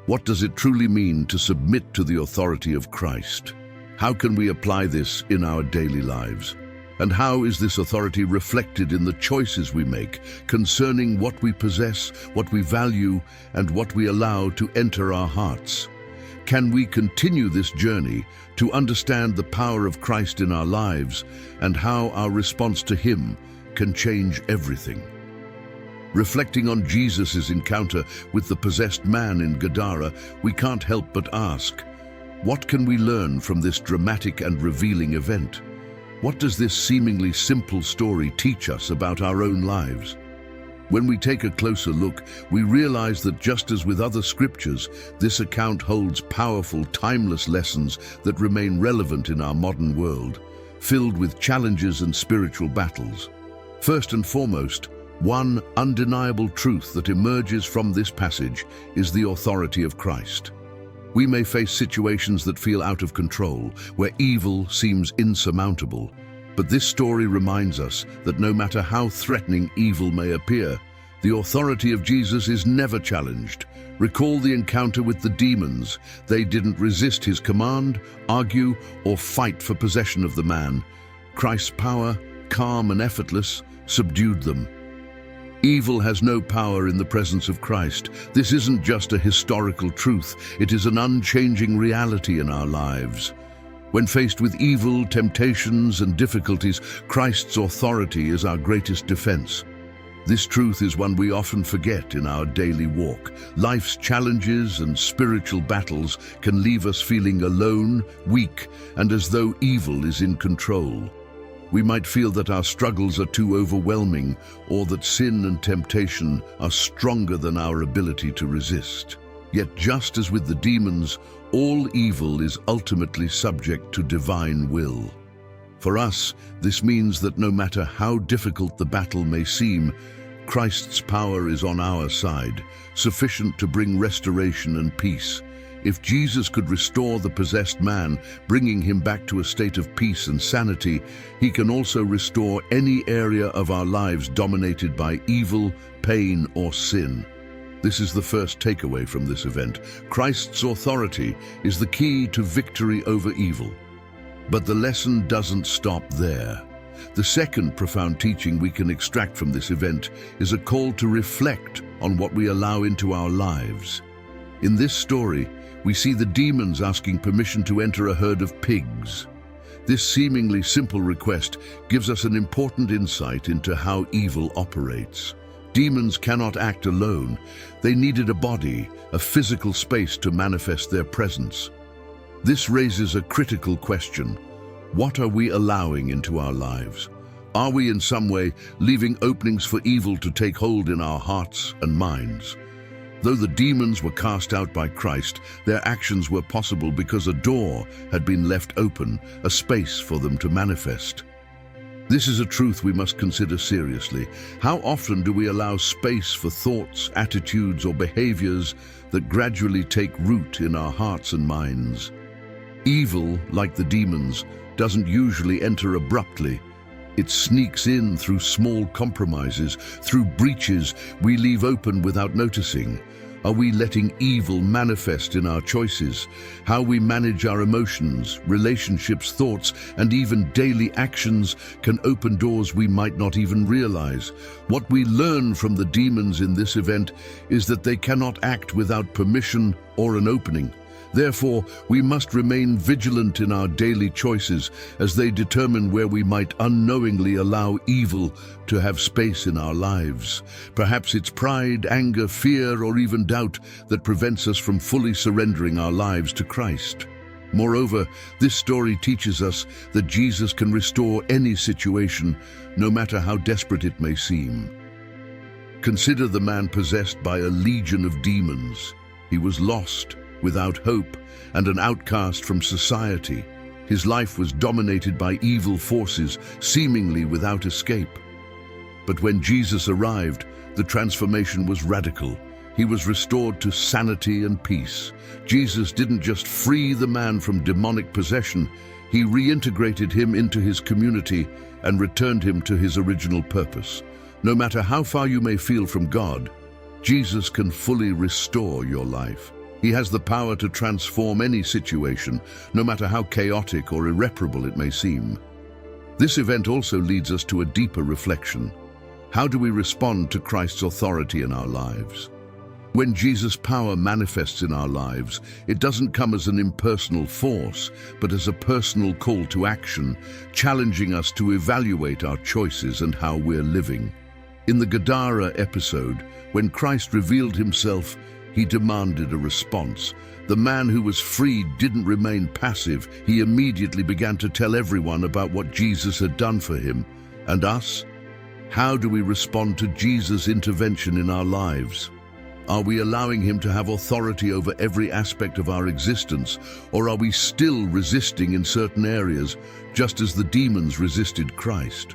S1: what does it truly mean to submit to the authority of Christ? How can we apply this in our daily lives? And how is this authority reflected in the choices we make concerning what we possess, what we value, and what we allow to enter our hearts? Can we continue this journey to understand the power of Christ in our lives and how our response to Him can change everything? Reflecting on Jesus' encounter with the possessed man in Gadara, we can't help but ask, what can we learn from this dramatic and revealing event? What does this seemingly simple story teach us about our own lives? When we take a closer look, we realize that just as with other scriptures, this account holds powerful, timeless lessons that remain relevant in our modern world, filled with challenges and spiritual battles. First and foremost, one undeniable truth that emerges from this passage is the authority of Christ. We may face situations that feel out of control, where evil seems insurmountable. But this story reminds us that no matter how threatening evil may appear, the authority of Jesus is never challenged. Recall the encounter with the demons. They didn't resist His command, argue, or fight for possession of the man. Christ's power, calm and effortless, subdued them. Evil has no power in the presence of Christ. This isn't just a historical truth, it is an unchanging reality in our lives. When faced with evil, temptations, and difficulties, Christ's authority is our greatest defense. This truth is one we often forget in our daily walk. Life's challenges and spiritual battles can leave us feeling alone, weak, and as though evil is in control. We might feel that our struggles are too overwhelming, or that sin and temptation are stronger than our ability to resist. Yet just as with the demons, all evil is ultimately subject to divine will. For us, this means that no matter how difficult the battle may seem, Christ's power is on our side, sufficient to bring restoration and peace. If Jesus could restore the possessed man, bringing him back to a state of peace and sanity, He can also restore any area of our lives dominated by evil, pain, or sin. This is the first takeaway from this event. Christ's authority is the key to victory over evil. But the lesson doesn't stop there. The second profound teaching we can extract from this event is a call to reflect on what we allow into our lives. In this story, we see the demons asking permission to enter a herd of pigs. This seemingly simple request gives us an important insight into how evil operates. Demons cannot act alone. They needed a body, a physical space to manifest their presence. This raises a critical question. What are we allowing into our lives? Are we in some way leaving openings for evil to take hold in our hearts and minds? Though the demons were cast out by Christ, their actions were possible because a door had been left open, a space for them to manifest. This is a truth we must consider seriously. How often do we allow space for thoughts, attitudes, or behaviors that gradually take root in our hearts and minds? Evil, like the demons, doesn't usually enter abruptly. It sneaks in through small compromises, through breaches we leave open without noticing. Are we letting evil manifest in our choices? How we manage our emotions, relationships, thoughts, and even daily actions can open doors we might not even realize. What we learn from the demons in this event is that they cannot act without permission or an opening. Therefore, we must remain vigilant in our daily choices as they determine where we might unknowingly allow evil to have space in our lives. Perhaps it's pride, anger, fear, or even doubt that prevents us from fully surrendering our lives to Christ. Moreover, this story teaches us that Jesus can restore any situation, no matter how desperate it may seem. Consider the man possessed by a legion of demons. He was lost, without hope, and an outcast from society. His life was dominated by evil forces, seemingly without escape. But when Jesus arrived, the transformation was radical. He was restored to sanity and peace. Jesus didn't just free the man from demonic possession, he reintegrated him into his community and returned him to his original purpose. No matter how far you may feel from God, Jesus can fully restore your life. He has the power to transform any situation, no matter how chaotic or irreparable it may seem. This event also leads us to a deeper reflection. How do we respond to Christ's authority in our lives? When Jesus' power manifests in our lives, it doesn't come as an impersonal force, but as a personal call to action, challenging us to evaluate our choices and how we're living. In the Gadara episode, when Christ revealed himself, he demanded a response. The man who was freed didn't remain passive. He immediately began to tell everyone about what Jesus had done for him. And us? How do we respond to Jesus' intervention in our lives? Are we allowing him to have authority over every aspect of our existence, or are we still resisting in certain areas, just as the demons resisted Christ?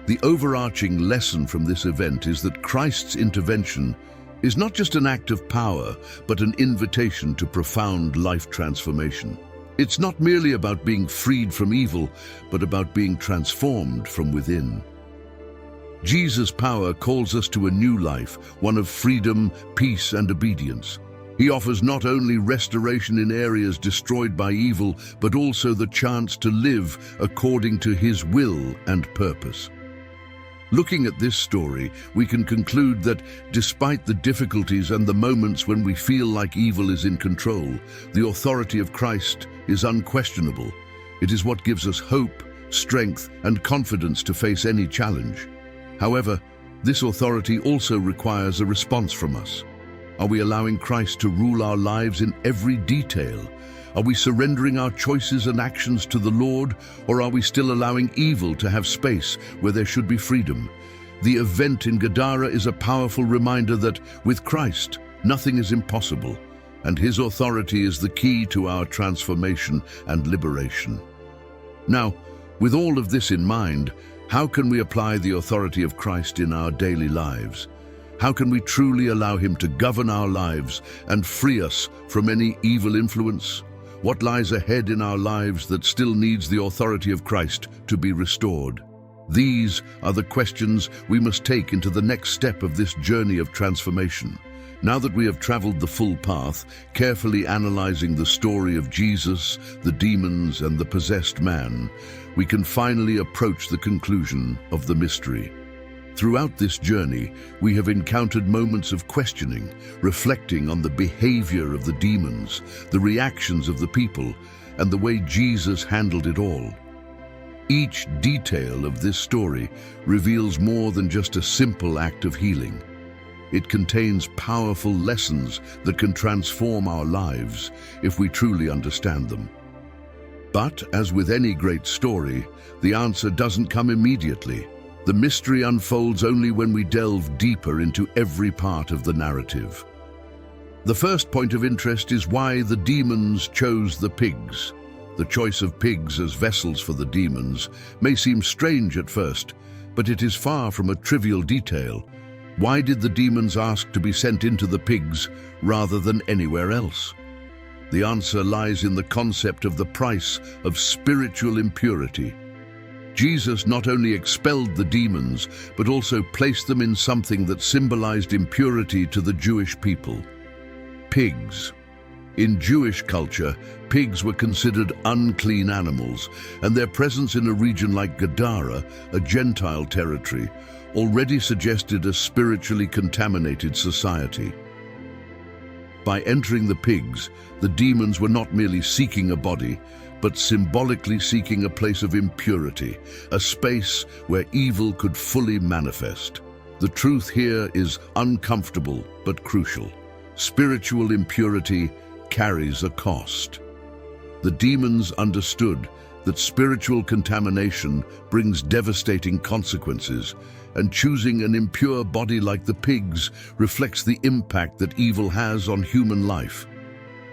S1: The overarching lesson from this event is that Christ's intervention is not just an act of power, but an invitation to profound life transformation. It's not merely about being freed from evil, but about being transformed from within. Jesus' power calls us to a new life, one of freedom, peace, and obedience. He offers not only restoration in areas destroyed by evil, but also the chance to live according to his will and purpose. Looking at this story, we can conclude that despite the difficulties and the moments when we feel like evil is in control, the authority of Christ is unquestionable. It is what gives us hope, strength, and confidence to face any challenge. However, this authority also requires a response from us. Are we allowing Christ to rule our lives in every detail? Are we surrendering our choices and actions to the Lord, or are we still allowing evil to have space where there should be freedom? The event in Gadara is a powerful reminder that, with Christ, nothing is impossible, and his authority is the key to our transformation and liberation. Now, with all of this in mind, how can we apply the authority of Christ in our daily lives? How can we truly allow him to govern our lives and free us from any evil influence? What lies ahead in our lives that still needs the authority of Christ to be restored? These are the questions we must take into the next step of this journey of transformation. Now that we have traveled the full path, carefully analyzing the story of Jesus, the demons, and the possessed man, we can finally approach the conclusion of the mystery. Throughout this journey, we have encountered moments of questioning, reflecting on the behavior of the demons, the reactions of the people, and the way Jesus handled it all. Each detail of this story reveals more than just a simple act of healing. It contains powerful lessons that can transform our lives if we truly understand them. But, as with any great story, the answer doesn't come immediately. The mystery unfolds only when we delve deeper into every part of the narrative. The first point of interest is why the demons chose the pigs. The choice of pigs as vessels for the demons may seem strange at first, but it is far from a trivial detail. Why did the demons ask to be sent into the pigs rather than anywhere else? The answer lies in the concept of the price of spiritual impurity. Jesus not only expelled the demons, but also placed them in something that symbolized impurity to the Jewish people: pigs. In Jewish culture, pigs were considered unclean animals, and their presence in a region like Gadara, a Gentile territory, already suggested a spiritually contaminated society. By entering the pigs, the demons were not merely seeking a body, but symbolically seeking a place of impurity, a space where evil could fully manifest. The truth here is uncomfortable but crucial. Spiritual impurity carries a cost. The demons understood that spiritual contamination brings devastating consequences, and choosing an impure body like the pigs reflects the impact that evil has on human life.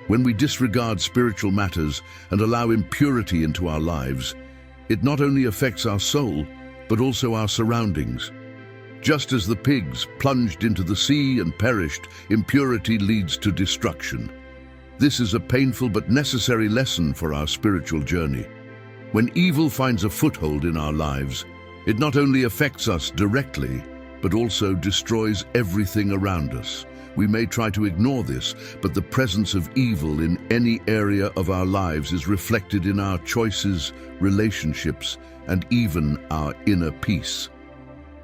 S1: When we disregard spiritual matters and allow impurity into our lives, it not only affects our soul, but also our surroundings. Just as the pigs plunged into the sea and perished, impurity leads to destruction. This is a painful but necessary lesson for our spiritual journey. When evil finds a foothold in our lives, it not only affects us directly, but also destroys everything around us. We may try to ignore this, but the presence of evil in any area of our lives is reflected in our choices, relationships, and even our inner peace.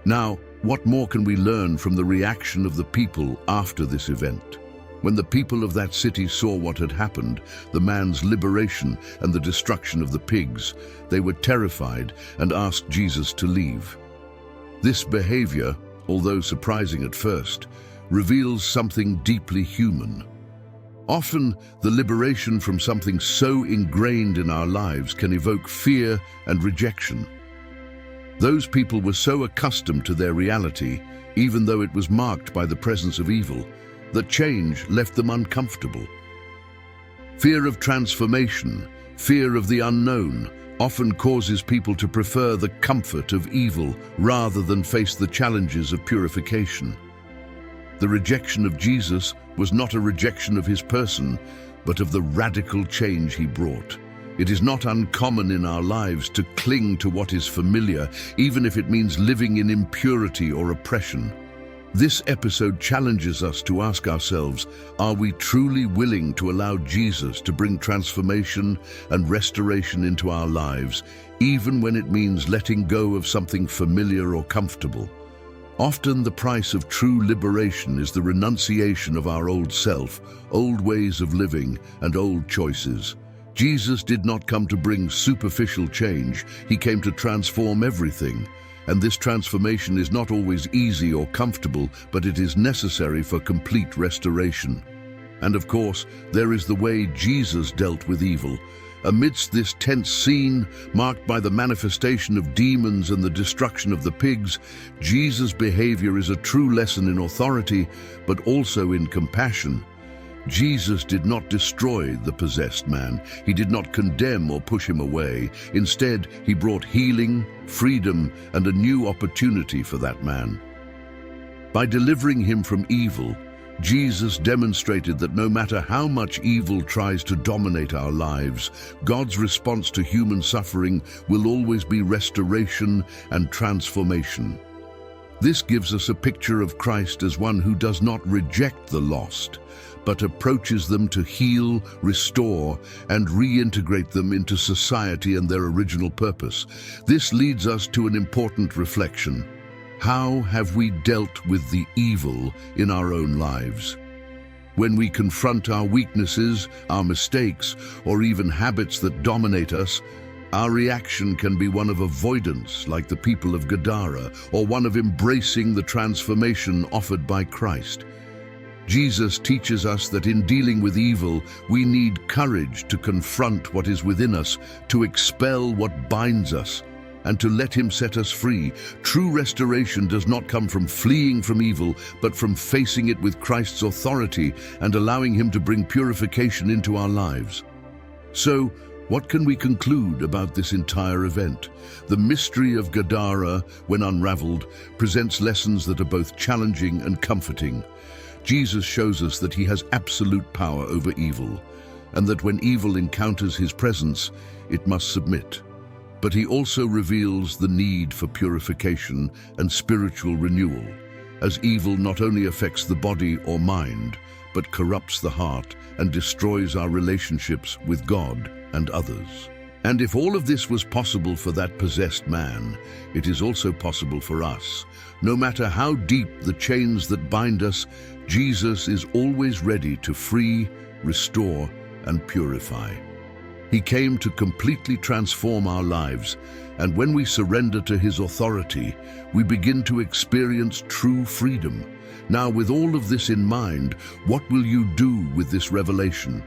S1: Now, what more can we learn from the reaction of the people after this event? When the people of that city saw what had happened, the man's liberation and the destruction of the pigs, they were terrified and asked Jesus to leave. This behavior, although surprising at first, reveals something deeply human. Often, the liberation from something so ingrained in our lives can evoke fear and rejection. Those people were so accustomed to their reality, even though it was marked by the presence of evil, that change left them uncomfortable. Fear of transformation, fear of the unknown, often causes people to prefer the comfort of evil rather than face the challenges of purification. The rejection of Jesus was not a rejection of his person, but of the radical change he brought. It is not uncommon in our lives to cling to what is familiar, even if it means living in impurity or oppression. This episode challenges us to ask ourselves, are we truly willing to allow Jesus to bring transformation and restoration into our lives, even when it means letting go of something familiar or comfortable? Often the price of true liberation is the renunciation of our old self, old ways of living, and old choices. Jesus did not come to bring superficial change, he came to transform everything. And this transformation is not always easy or comfortable, but it is necessary for complete restoration. And of course, there is the way Jesus dealt with evil. Amidst this tense scene, marked by the manifestation of demons and the destruction of the pigs, Jesus' behavior is a true lesson in authority, but also in compassion. Jesus did not destroy the possessed man. He did not condemn or push him away. Instead, he brought healing, freedom, and a new opportunity for that man. By delivering him from evil, Jesus demonstrated that no matter how much evil tries to dominate our lives, God's response to human suffering will always be restoration and transformation. This gives us a picture of Christ as one who does not reject the lost, but approaches them to heal, restore, and reintegrate them into society and their original purpose. This leads us to an important reflection. How have we dealt with the evil in our own lives? When we confront our weaknesses, our mistakes, or even habits that dominate us, our reaction can be one of avoidance, like the people of Gadara, or one of embracing the transformation offered by Christ. Jesus teaches us that in dealing with evil, we need courage to confront what is within us, to expel what binds us, and to let him set us free. True restoration does not come from fleeing from evil, but from facing it with Christ's authority and allowing him to bring purification into our lives. So, What can we conclude about this entire event? The mystery of Gadara, when unraveled, presents lessons that are both challenging and comforting. Jesus shows us that he has absolute power over evil, and that when evil encounters his presence, it must submit. But he also reveals the need for purification and spiritual renewal, as evil not only affects the body or mind, but corrupts the heart and destroys our relationships with God and others. And if all of this was possible for that possessed man, it is also possible for us. No matter how deep the chains that bind us, Jesus is always ready to free, restore, and purify. He came to completely transform our lives, and when we surrender to his authority, we begin to experience true freedom. Now, with all of this in mind, what will you do with this revelation?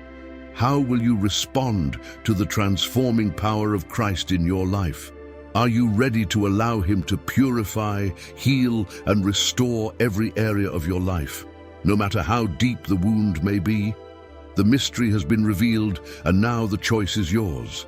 S1: How will you respond to the transforming power of Christ in your life? Are you ready to allow him to purify, heal, and restore every area of your life? No matter how deep the wound may be, the mystery has been revealed, and now the choice is yours.